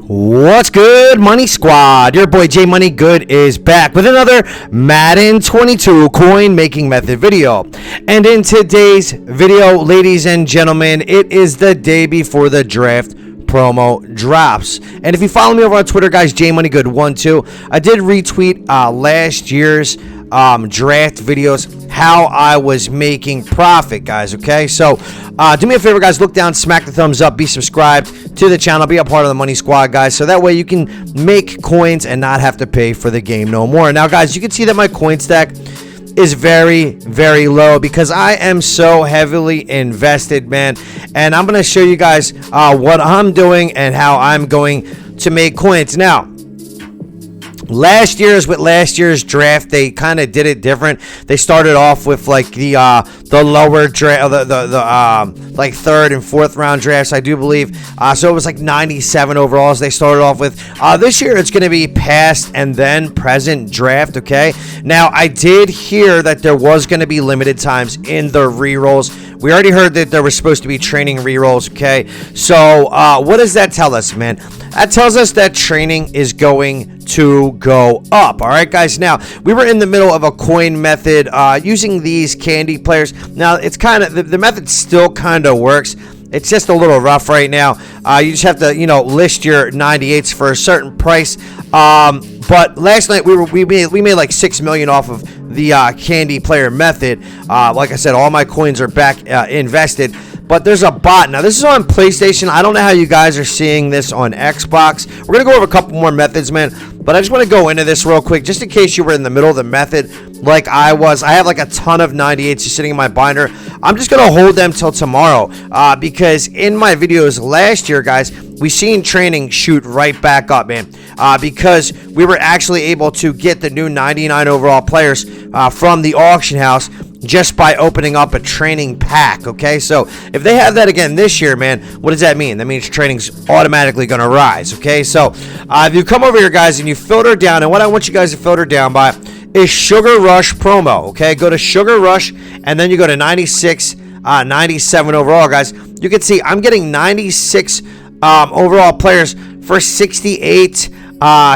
What's good, Money Squad? Your boy J Money Good is back with another Madden 22 coin making method video. And in today's video, ladies and gentlemen, it is the day before the draft promo drops. And if you follow me over on Twitter, guys, J Money Good 12, I did retweet last year's draft videos, how I was making profit, guys. Okay, so do me a favor, guys, look down, smack the thumbs up, be subscribed to the channel, be a part of the Money Squad, guys, so that way you can make coins and not have to pay for the game no more. Now, guys, you can see that my coin stack is very, very low because I am so heavily invested, man. And I'm going to show you guys what I'm doing and how I'm going to make coins. Now, last year's draft, they kind of did it different. They started off with like the lower draft, the like third and fourth round drafts, I do believe. So it was like 97 overalls they started off with. This year it's going to be past and then present draft. Okay. Now I did hear that there was going to be limited times in the rerolls. We already heard that there was supposed to be training rerolls. Okay. So what does that tell us, man? That tells us that training is going to go up. All right, guys. Now, we were in the middle of a coin method using these candy players. Now, it's kind of, the method still kind of works. It's just a little rough right now. You just have to, list your 98s for a certain price. But last night we made like $6 million off of the candy player method. Like I said, all my coins are back invested. But there's a bot. Now, this is on PlayStation. I don't know how you guys are seeing this on Xbox. We're going to go over a couple more methods, man. But I just want to go into this real quick, just in case you were in the middle of the method like I was. I have like a ton of 98s just sitting in my binder. I'm just going to hold them till tomorrow because in my videos last year, guys, we seen training shoot right back up, man, because we were actually able to get the new 99 overall players from the auction house just by opening up a training pack. Okay, so if they have that again this year, man, what does that mean? That means training's automatically going to rise. Okay, so if you come over here, guys, and you filter down, and what I want you guys to filter down by is Sugar Rush promo. Okay, go to Sugar Rush and then you go to 96 97 overall, guys. You can see I'm getting 96 overall players for 68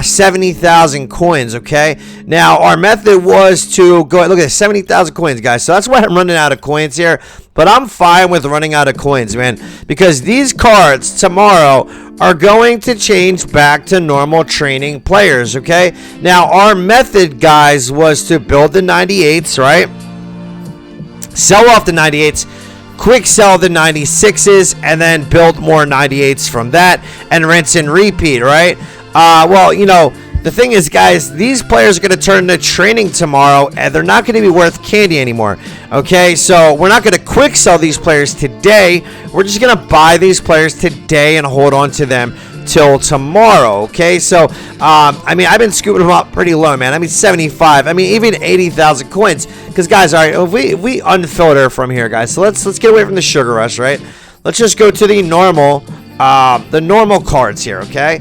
70,000 coins. Okay, now our method was to go look at 70,000 coins, guys, so that's why I'm running out of coins here, but I'm fine with running out of coins, man, because these cards tomorrow are going to change back to normal training players. Okay, now our method, guys, was to build the 98s, right, sell off the 98s, quick sell the 96s, and then build more 98s from that and rinse and repeat, right? Well, the thing is, guys, these players are going to turn to training tomorrow, and they're not going to be worth candy anymore. Okay, so we're not going to quick sell these players today. We're just going to buy these players today and hold on to them till tomorrow. Okay, so I mean, I've been scooping them up pretty low, man. I mean, 75. I mean, even 80,000 coins. Because, guys, all right, if we unfilter from here, guys. So let's get away from the Sugar Rush, right? Let's just go to the normal cards here. Okay.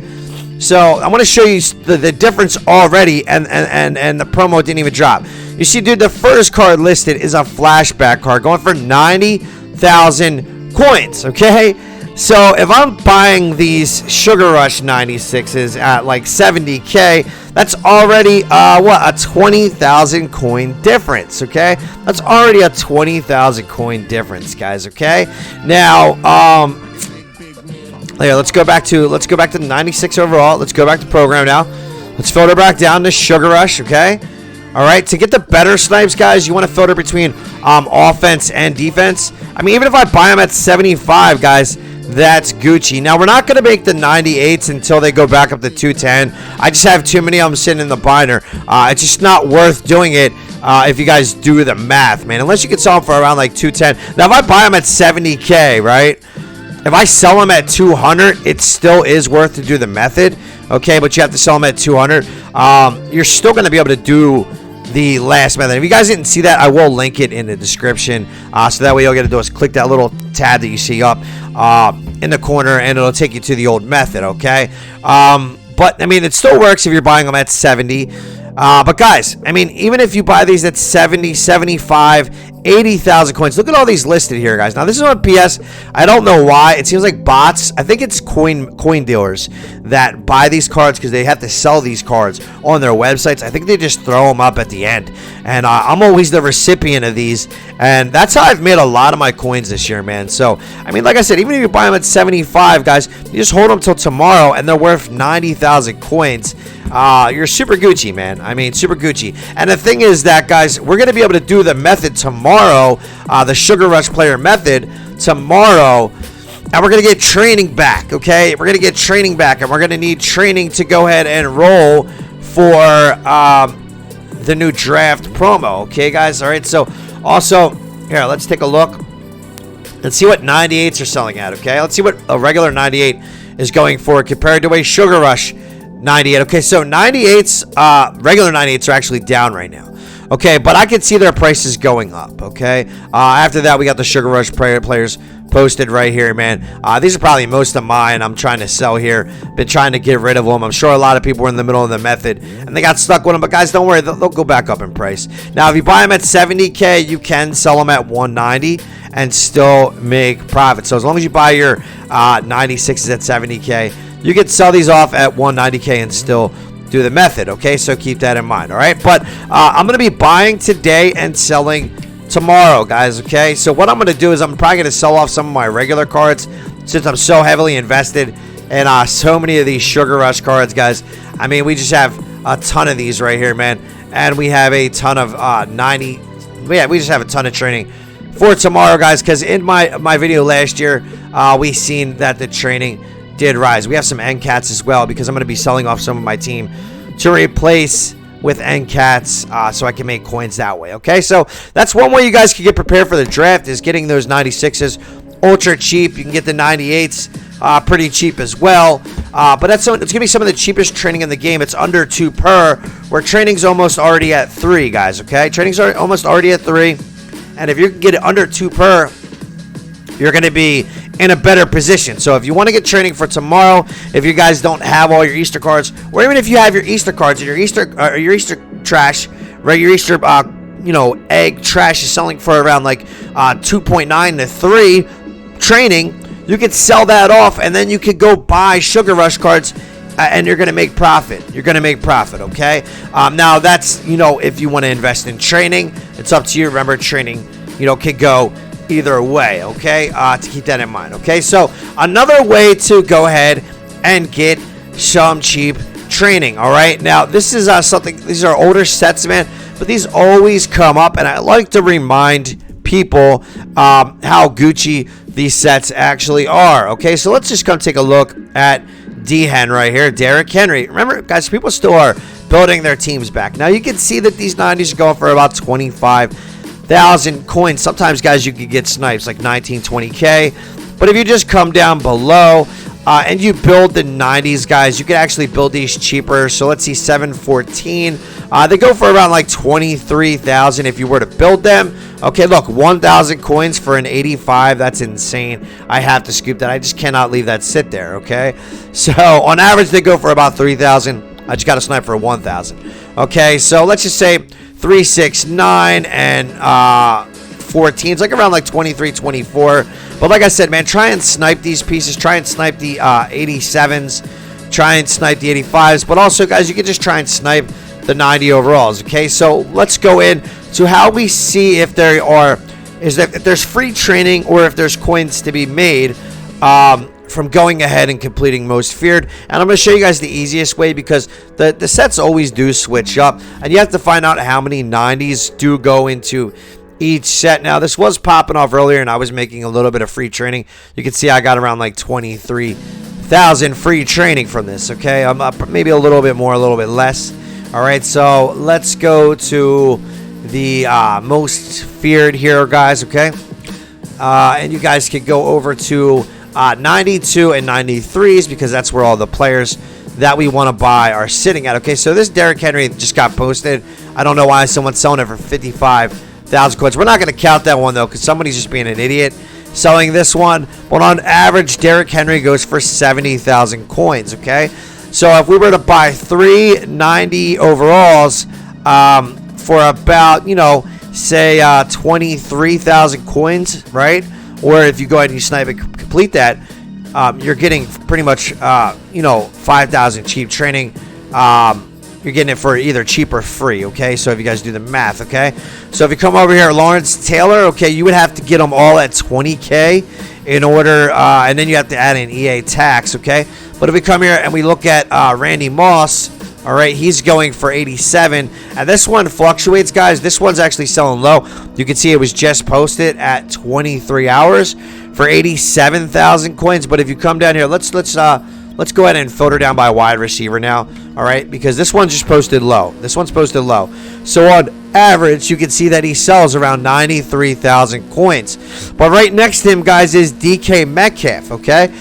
So I want to show you the difference already, and the promo didn't even drop. You see, dude, the first card listed is a flashback card going for 90,000 coins. Okay, so if I'm buying these Sugar Rush 96s at like 70K, that's already a 20,000 coin difference. Okay, that's already a 20,000 coin difference, guys. Okay, now here, let's go back to the 96 overall. Let's go back to program now. Let's filter back down to Sugar Rush, okay? All right, to get the better snipes, guys, you want to filter between offense and defense. I mean, even if I buy them at 75, guys, that's Gucci. Now, we're not going to make the 98s until they go back up to 210. I just have too many of them sitting in the binder. It's just not worth doing it if you guys do the math, man, unless you can sell them for around like 210. Now, if I buy them at 70K, right? If I sell them at 200, it still is worth to do the method, okay? But you have to sell them at 200. You're still going to be able to do the last method. If you guys didn't see that, I will link it in the description. So that way all you got to do is click that little tab that you see up in the corner, and it'll take you to the old method, okay? But, I mean, it still works if you're buying them at 70. But, guys, I mean, even if you buy these at 70, 75, 80,000 coins. Look at all these listed here, guys. Now, this is on PS. I don't know why. It seems like bots. I think it's coin dealers that buy these cards because they have to sell these cards on their websites. I think they just throw them up at the end. And I'm always the recipient of these. And that's how I've made a lot of my coins this year, man. So, I mean, like I said, even if you buy them at 75, guys, you just hold them till tomorrow, and they're worth 90,000 coins. You're super Gucci, man. I mean, super Gucci. And the thing is that, guys, we're going to be able to do the method tomorrow, the Sugar Rush player method tomorrow, and we're going to get training back, okay? We're going to get training back, and we're going to need training to go ahead and roll for the new draft promo, okay, guys? All right, so also, here, let's take a look. Let's see what 98s are selling at, okay? Let's see what a regular 98 is going for compared to a Sugar Rush 98. Okay, so 98s, regular 98s are actually down right now. Okay, but I can see their prices going up, okay? After that, we got the Sugar Rush players posted right here, man. These are probably most of mine I'm trying to sell here. Been trying to get rid of them. I'm sure a lot of people were in the middle of the method, and they got stuck with them. But, guys, don't worry. They'll go back up in price. Now, if you buy them at 70K, you can sell them at 190 and still make profit. So as long as you buy your 96s at 70K, you can sell these off at 190K and still do the method, okay? So keep that in mind, all right? But I'm going to be buying today and selling tomorrow, guys, okay? So what I'm going to do is I'm probably going to sell off some of my regular cards since I'm so heavily invested in so many of these Sugar Rush cards, guys. I mean, we just have a ton of these right here, man. And we have a ton of we just have a ton of training for tomorrow, guys, because in my video last year, we seen that the training did rise. We have some end cats as well because I'm going to be selling off some of my team to replace with end cats so I can make coins that way, okay? So that's one way you guys can get prepared for the draft is getting those 96s ultra cheap. You can get the 98s pretty cheap as well, but it's going to be some of the cheapest training in the game. It's under 2 per, where training's almost already at 3, guys, okay? Training's almost already at 3, and if you can get it under 2 per, you're going to be in a better position. So if you want to get training for tomorrow, if you guys don't have all your Easter cards, or even if you have your Easter cards and your Easter trash, right? Your Easter egg trash is selling for around like 2.9 to 3 training, you could sell that off, and then you could go buy Sugar Rush cards, and you're going to make profit. You're going to make profit, okay? Now that's, if you want to invest in training, it's up to you. Remember, training, could go either way, okay? To keep that in mind, okay? So another way to go ahead and get some cheap training, all right? Now, this is something, these are older sets, man, but these always come up, and I like to remind people how Gucci these sets actually are, okay? So let's just come take a look at D-Hen right here, Derrick Henry. Remember, guys, people still are building their teams back. Now, you can see that these 90s are going for about 25,000 coins. Sometimes, guys, you could get snipes like 19, 20K. But if you just come down below and you build the 90s, guys, you can actually build these cheaper. So let's see, 714. They go for around like 23,000 if you were to build them. Okay, look, 1,000 coins for an 85. That's insane. I have to scoop that. I just cannot leave that sit there, okay? So on average, they go for about 3,000. I just got a snipe for 1,000. Okay, so let's just say 3, 6, 9, and 14. It's like around like 23, 24. But like I said, man, try and snipe these pieces. Try and snipe the 87s. Try and snipe the 85s. But also, guys, you can just try and snipe the 90 overalls. Okay, so let's go in to how we see if there are if there's free training or if there's coins to be made from going ahead and completing Most Feared. And I'm going to show you guys the easiest way because the sets always do switch up, and you have to find out how many 90s do go into each set. Now, this was popping off earlier, and I was making a little bit of free training. You can see I got around like 23,000 free training from this, okay? I'm up maybe a little bit more, a little bit less. All right, so let's go to the Most Feared here, guys, okay? And you guys can go over to 92 and 93s because that's where all the players that we want to buy are sitting at. Okay, so this Derrick Henry just got posted. I don't know why someone's selling it for 55,000 coins. We're not going to count that one, though, because somebody's just being an idiot selling this one. But on average, Derrick Henry goes for 70,000 coins, okay? So if we were to buy 3 90 overalls for about, say 23,000 coins, right? Or if you go ahead and you snipe and complete that, you're getting pretty much 5,000 cheap training. You're getting it for either cheap or free, okay? So if you guys do the math, okay? So if you come over here, Lawrence Taylor, okay, you would have to get them all at 20K in order, and then you have to add in EA tax, okay? But if we come here and we look at Randy Moss, all right, he's going for 87, and this one fluctuates, guys. This one's actually selling low. You can see it was just posted at 23 hours for 87,000 coins. But if you come down here, let's go ahead and filter down by wide receiver now, all right? Because this one's just posted low. This one's posted low. So on average, you can see that he sells around 93,000 coins. But right next to him, guys, is DK Metcalf, okay?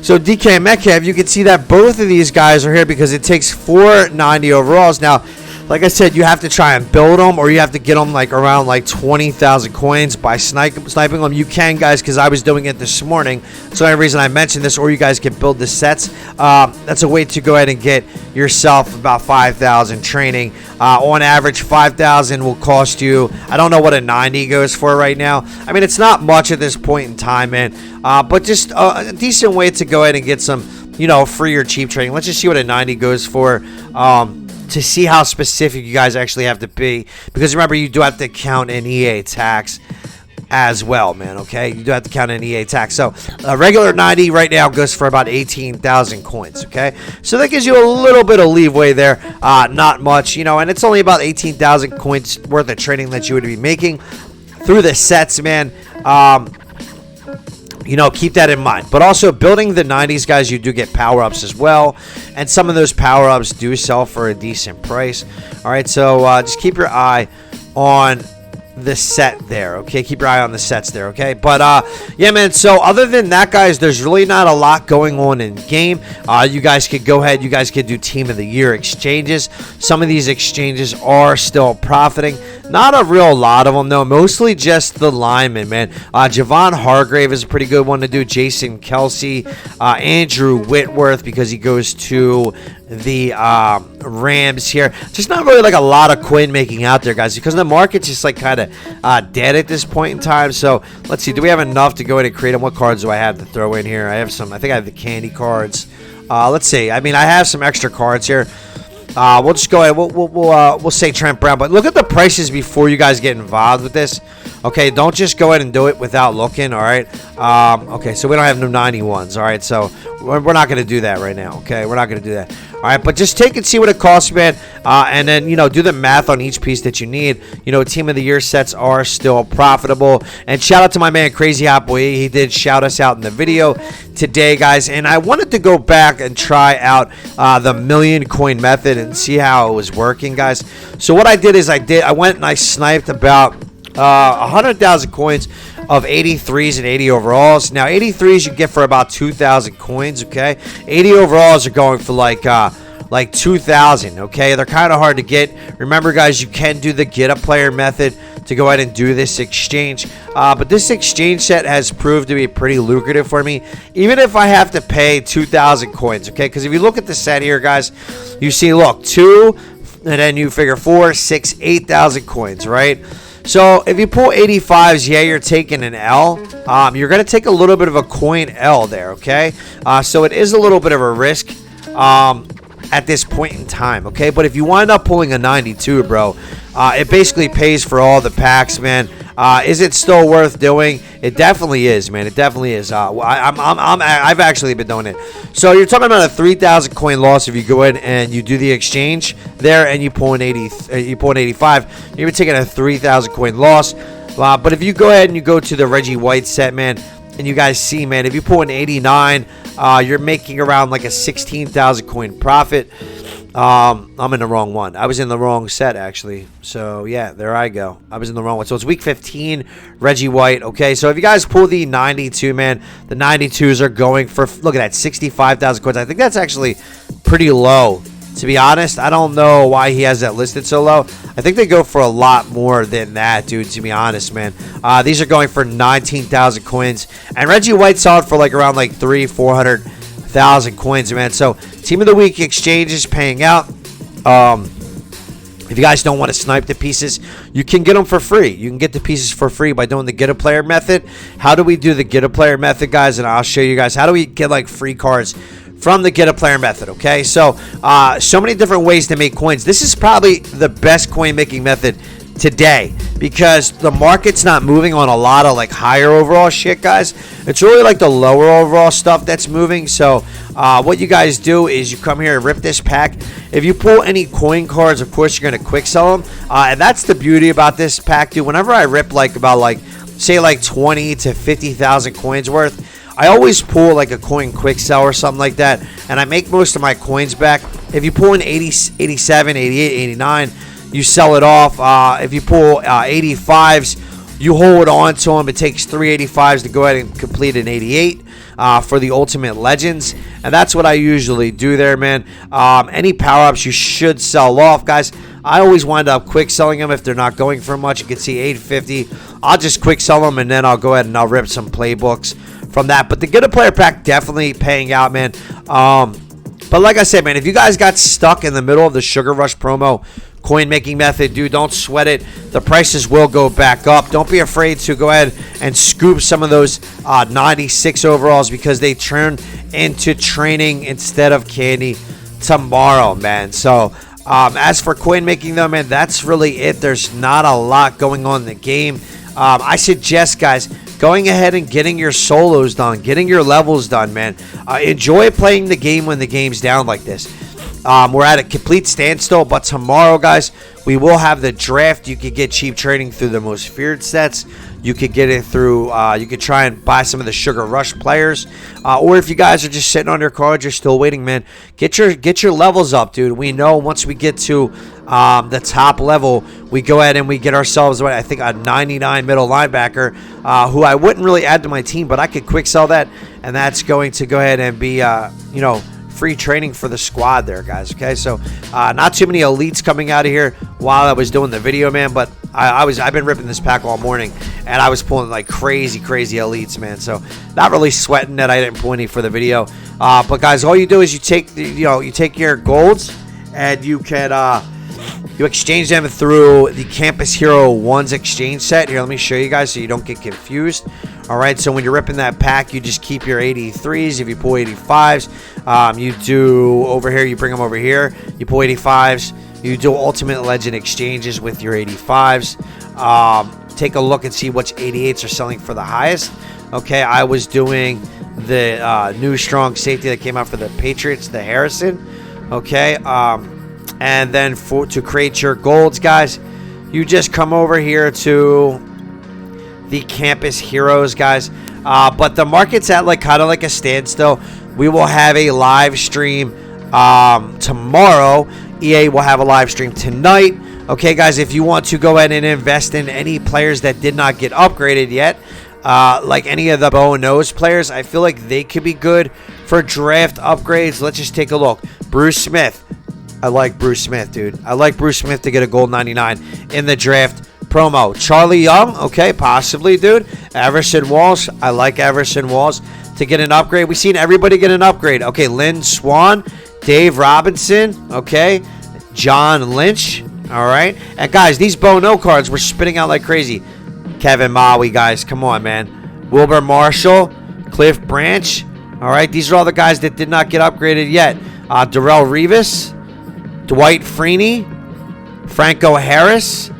So DK Metcalf, you can see that both of these guys are here because it takes 490 overalls. Now, like I said, you have to try and build them, or you have to get them like around like 20,000 coins by sniping them. You can, guys, because I was doing it this morning. So the only reason I mentioned this, or you guys can build the sets. That's a way to go ahead and get yourself about 5,000 training. On average, 5,000 will cost you. I don't know what a 90 goes for right now. I mean, it's not much at this point in time, man. But just a decent way to go ahead and get some, free or cheap training. Let's just see what a 90 goes for. To see how specific you guys actually have to be, because remember, you do have to count in EA tax as well, man. Okay, you do have to count in EA tax. So a regular 90 right now goes for about 18,000 coins. Okay, so that gives you a little bit of leeway there. Not much, and it's only about 18,000 coins worth of training that you would be making through the sets, man. Keep that in mind. But also, building the 90s, guys, you do get power-ups as well. And some of those power-ups do sell for a decent price. All right, so just keep your eye on the set there, okay? Keep your eye on the sets there, okay? But, yeah, man, so other than that, guys, there's really not a lot going on in game. You guys could go ahead. You guys could do Team of the Year exchanges. Some of these exchanges are still profiting. Not a real lot of them, though. Mostly just the linemen, man. Javon Hargrave is a pretty good one to do. Jason Kelsey. Andrew Whitworth, because he goes to the Rams here. Just not really like a lot of coin making out there, guys, because the market's just like kind of dead at this point in time. So let's see. Do we have enough to go in and create them? What cards do I have to throw in here? I have some. I think I have the candy cards. Let's see. I mean, I have some extra cards here. We'll just go ahead. We'll say Trent Brown, but look at the prices before you guys get involved with this. Okay, don't just go ahead and do it without looking. All right. Okay, so we don't have no 91s. All right, so we're not going to do that right now. Okay, we're not going to do that. All right, but just take and see what it costs, man, and then do the math on each piece that you need. Team of the Year sets are still profitable. And shout out to my man Crazy Hot Boy. He did shout us out in the video today, guys. And I wanted to go back and try out the million coin method and see how it was working, guys. So what I did is I went and I sniped about 100,000 coins of 83s and 80 overalls. Now 83s you get for about 2,000 coins, okay? 80 overalls are going for like 2,000, okay? They're kind of hard to get. Remember, guys, you can do the get a player method to go ahead and do this exchange. But this exchange set has proved to be pretty lucrative for me, even if I have to pay 2,000 coins, okay? Because if you look at the set here, guys, you see, look, 2, and then you figure 4, 6, 8,000 coins, right? So if you pull 85s, yeah, you're taking an L. You're going to take a little bit of a coin L there, okay? So it is a little bit of a risk at this point in time, okay? But if you wind up pulling a 92, bro, it basically pays for all the packs, man. Is it still worth doing? It definitely is, man. It definitely is. I've actually been doing it. So you're talking about a 3,000 coin loss if you go in and you do the exchange there and you pull an 85. You're taking a 3,000 coin loss. But if you go ahead and you go to the Reggie White set, man, and you guys see, man, if you pull an 89, you're making around like a 16,000 coin profit. I'm in the wrong one. I was in the wrong set, actually. So, yeah, there I go. I was in the wrong one. So, it's week 15, Reggie White. Okay, so if you guys pull the 92, man, the 92s are going for, look at that, 65,000 coins. I think that's actually pretty low, to be honest. I don't know why he has that listed so low. I think they go for a lot more than that, dude, to be honest, man. These are going for 19,000 coins. And Reggie White saw it for like around like 400,000 coins, man. So Team of the Week exchange is paying out. If you guys don't want to snipe the pieces, you can get them for free. You can get the pieces for free by doing the get a player method. How do we do the get a player method, guys? And I'll show you guys how do we get like free cards from the get a player method. Okay, so so many different ways to make coins. This is probably the best coin making method today because the market's not moving on a lot of like higher overall shit, guys. It's really like the lower overall stuff that's moving. So what you guys do is you come here and rip this pack. If you pull any coin cards, of course you're gonna quick sell them, and that's the beauty about this pack, dude. Whenever I rip like about like say like 20 to 50,000 coins worth, I always pull like a coin quick sell or something like that, and I make most of my coins back. If you pull an 80, 87, 88, 89, you sell it off. If you pull 85s, you hold on to them. It takes 3 85s to go ahead and complete an 88 for the Ultimate Legends. And that's what I usually do there, man. Any power-ups you should sell off, guys. I always wind up quick selling them if they're not going for much. You can see 850. I'll just quick sell them, and then I'll go ahead and I'll rip some playbooks from that. But the get a player pack definitely paying out, man. But like I said, man, if you guys got stuck in the middle of the Sugar Rush promo coin making method, dude, don't sweat it. The prices will go back up. Don't be afraid to go ahead and scoop some of those 96 overalls because they turn into training instead of candy tomorrow, man. So as for coin making though, man, that's really it. There's not a lot going on in the game. I suggest, guys, going ahead and getting your solos done, getting your levels done, man. Enjoy playing the game when the game's down like this. We're at a complete standstill, but tomorrow, guys, we will have the draft. You could get cheap trading through the most feared sets. You could get it through, you could try and buy some of the Sugar Rush players. Or if you guys are just sitting on your cards, you're still waiting, man, get your levels up, dude. We know once we get to the top level, we go ahead and we get ourselves, I think, a 99 middle linebacker, who I wouldn't really add to my team, but I could quick sell that, and that's going to go ahead and be, you know, free training for the squad there, guys. Okay, so not too many elites coming out of here while I was doing the video, man, but I've been ripping this pack all morning, and I was pulling like crazy elites, man. So not really sweating that I didn't pull any for the video. But guys, all you do is you take your golds, and you can you exchange them through the Campus Hero 1's exchange set. Here, let me show you guys so you don't get confused. All right, so when you're ripping that pack, you just keep your 83s. If you pull 85s, you do over here, you bring them over here. You pull 85s. You do Ultimate Legend exchanges with your 85s. Take a look and see which 88s are selling for the highest. Okay, I was doing the new strong safety that came out for the Patriots, the Harrison. Okay, and then to create your golds, guys, you just come over here to the Campus Heroes, guys. But the market's at like kind of like a standstill. We will have a live stream tomorrow. EA will have a live stream tonight. Okay, guys, if you want to go ahead and invest in any players that did not get upgraded yet, like any of the bow and nose players, I feel like they could be good for draft upgrades. Let's just take a look. Bruce Smith. I like Bruce Smith, dude. I like Bruce Smith to get a gold 99 in the draft promo. Charlie Young, okay, possibly, dude. Everson Walls, I like Everson Walls to get an upgrade. We've seen everybody get an upgrade. Okay, Lynn Swan, Dave Robinson, okay, John Lynch, all right. And guys, these Bono cards were spitting out like crazy. Kevin Maui, guys, come on, man. Wilbur Marshall, Cliff Branch, all right. These are all the guys that did not get upgraded yet. Darrell Revis, Dwight Freeney, Franco Harris,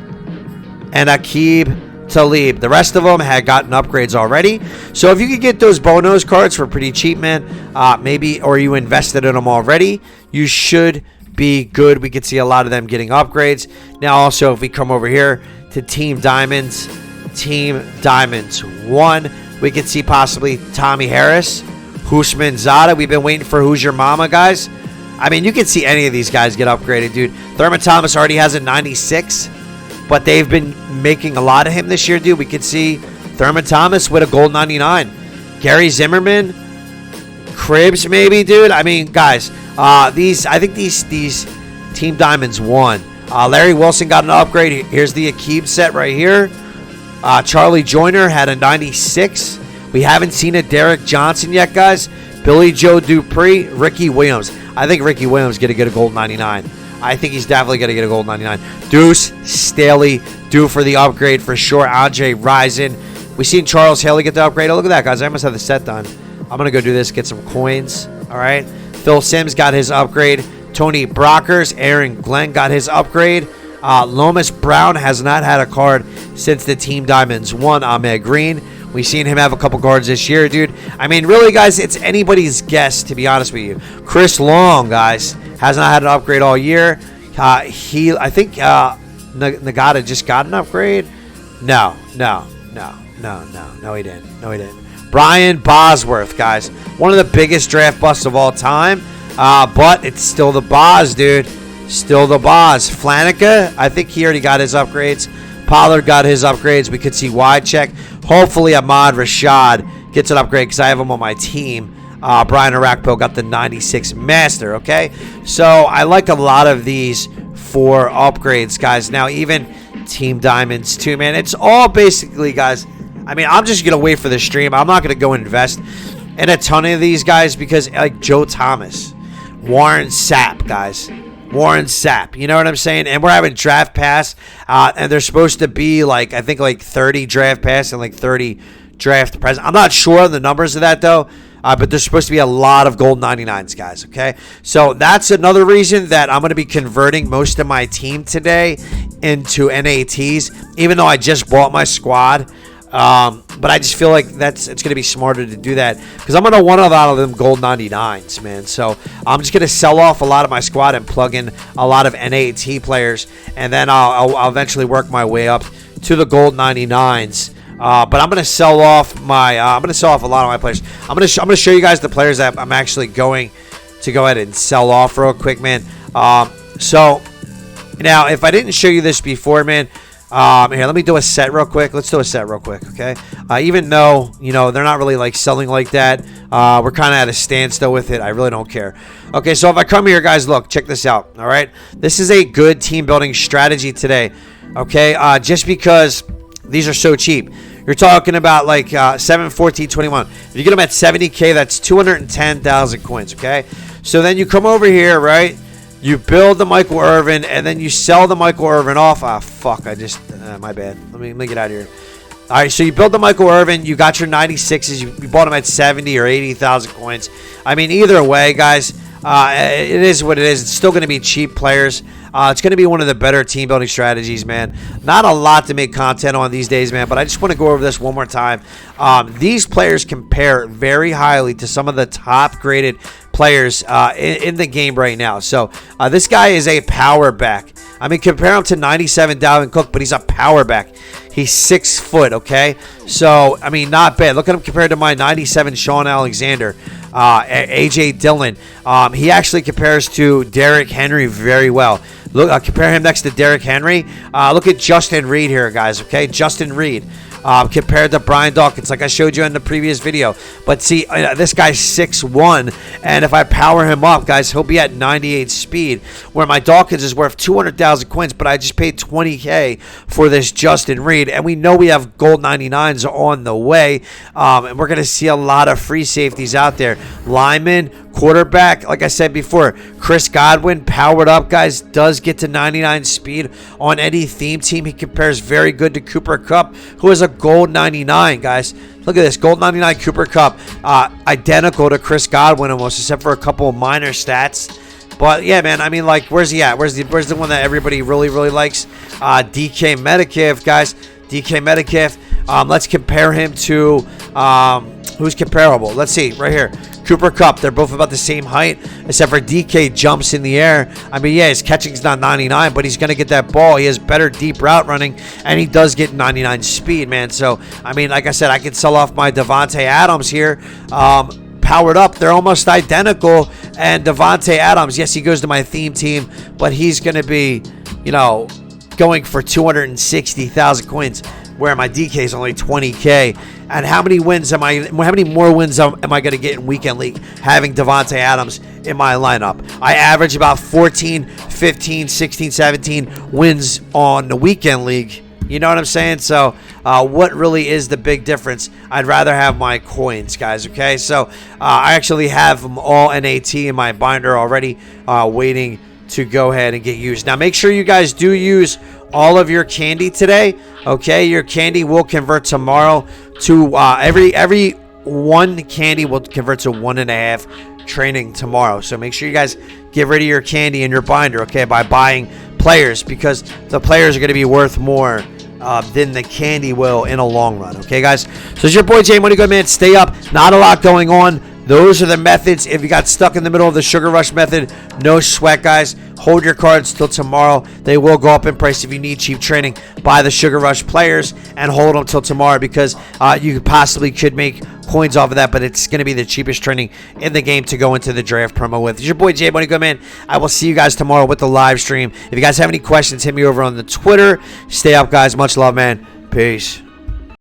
and Aqib Talib. The rest of them had gotten upgrades already. So if you could get those Bonos cards for pretty cheap, man, maybe, or you invested in them already, you should be good. We could see a lot of them getting upgrades. Now also, if we come over here to Team Diamonds 1, we could see possibly Tommy Harris, Husman Zada. We've been waiting for Who's Your Mama, guys. I mean, you can see any of these guys get upgraded, dude. Thurman Thomas already has a 96, but they've been making a lot of him this year, dude. We could see Thurman Thomas with a gold 99. Gary Zimmerman, Cribbs maybe, dude. I mean, guys, I think these Team Diamonds won. Larry Wilson got an upgrade. Here's the Aqib set right here. Charlie Joyner had a 96. We haven't seen a Derek Johnson yet, guys. Billy Joe Dupree, Ricky Williams. I think Ricky Williams going to get a gold 99. I think he's definitely going to get a gold 99. Deuce Staley due for the upgrade for sure. Andre Rison. We seen Charles Haley get the upgrade. Oh, look at that, guys. I almost have the set done. I'm going to go do this, get some coins. All right. Phil Simms got his upgrade. Tony Brockers, Aaron Glenn got his upgrade. Lomas Brown has not had a card since the Team Diamonds won. Ahmed Green. We've seen him have a couple cards this year, dude. I mean, really, guys, it's anybody's guess, to be honest with you. Chris Long, guys, has not had an upgrade all year. I think Nagata just got an upgrade. No, he didn't. Brian Bosworth, guys, one of the biggest draft busts of all time. But it's still the Boz, dude. Still the Boz. Flanica, I think he already got his upgrades. Pollard got his upgrades. We could see wide check. Hopefully Ahmad Rashad gets an upgrade because I have him on my team. Brian Arakpo got the 96 Master, okay? So I like a lot of these for upgrades, guys. Now, even Team Diamonds, too, man. It's all basically, guys, I mean, I'm just going to wait for the stream. I'm not going to go invest in a ton of these guys because, like, Joe Thomas, Warren Sapp, guys. Warren Sapp, you know what I'm saying? And we're having draft pass, and there's supposed to be, like, I think, like, 30 draft pass and, like, 30 draft present. I'm not sure on the numbers of that, though. But there's supposed to be a lot of gold 99s, guys, okay? So that's another reason that I'm going to be converting most of my team today into NATs, even though I just bought my squad. But I just feel like it's going to be smarter to do that because I'm going to want a lot of them gold 99s, man. So I'm just going to sell off a lot of my squad and plug in a lot of NAT players, and then I'll eventually work my way up to the gold 99s. But I'm gonna sell off a lot of my players. I'm gonna show you guys the players that I'm actually going to go ahead and sell off real quick, man. So now, if I didn't show you this before, man, here, let me do a set real quick. Let's do a set real quick, okay? Even though, you know, they're not really like selling like that, we're kind of at a standstill with it. I really don't care. Okay, so if I come here, guys, look, check this out. All right, this is a good team building strategy today. Okay, just because these are so cheap. You're talking about like 7, 14, 21. If you get them at 70K, that's 210,000 coins, okay? So then you come over here, right? You build the Michael Irvin, and then you sell the Michael Irvin off. Ah, fuck, my bad. Let me get out of here. All right, so you build the Michael Irvin. You got your 96s. You bought them at 70 or 80,000 coins. I mean, either way, guys, it is what it is. It's still going to be cheap players. It's going to be one of the better team building strategies, man. Not a lot to make content on these days, man, but I just want to go over this one more time. These players compare very highly to some of the top graded players in the game right now. So this guy is a power back. I mean, compare him to 97 Dalvin Cook, but he's a power back. He's 6 foot, okay? So, I mean, not bad. Look at him compared to my 97 Sean Alexander. A.J. Dillon. He actually compares to Derrick Henry very well. Look, compare him next to Derrick Henry. Look at Justin Reed here, guys, okay? Justin Reed. Compared to Brian Dawkins, like I showed you in the previous video. But see, this guy's 6'1", and if I power him up, guys, he'll be at 98 speed, where my Dawkins is worth 200,000 coins, but I just paid 20K for this Justin Reed, and we know we have gold 99s on the way, and we're going to see a lot of free safeties out there. Lineman, quarterback, like I said before, Chris Godwin, powered up, guys, does get to 99 speed on any theme team. He compares very good to Cooper Kupp, who is a gold 99, guys. Look at this, gold 99 Cooper Kupp, identical to Chris Godwin almost, except for a couple of minor stats. But yeah, man, I mean, like, where's he at? Where's the one that everybody really likes? DK Metcalf, guys. DK Metcalf. Let's compare him to who's comparable. Let's see right here. Cooper Kupp. They're both about the same height, except for DK jumps in the air. I mean, yeah, his catching's not 99, but he's going to get that ball. He has better deep route running, and he does get 99 speed, man. So, I mean, like I said, I can sell off my Devontae Adams here. Powered up, they're almost identical. And Devontae Adams, yes, he goes to my theme team, but he's going to be, you know, going for 260,000 coins, where my DK is only 20K. And how many more wins am I going to get in weekend league having Devontae Adams in my lineup? I average about 14, 15, 16, 17 wins on the weekend league. You know what I'm saying? So what really is the big difference? I'd rather have my coins, guys, okay? So I actually have them all NAT in my binder already, waiting to go ahead and get used. Now, make sure you guys do use all of your candy today. Okay, your candy will convert tomorrow to every one candy will convert to 1.5 training tomorrow. So make sure you guys get rid of your candy in your binder, okay, by buying players, because the players are going to be worth more than the candy will in a long run. Okay, guys? So it's your boy Jay Money Good, man. Stay up. Not a lot going on. Those are the methods. If you got stuck in the middle of the Sugar Rush method, no sweat, guys. Hold your cards till tomorrow. They will go up in price if you need cheap training. Buy the Sugar Rush players and hold them till tomorrow, because you possibly could make coins off of that, but it's going to be the cheapest training in the game to go into the draft promo with. It's your boy Jay Money Good, man. I will see you guys tomorrow with the live stream. If you guys have any questions, hit me over on the Twitter. Stay up, guys. Much love, man. Peace.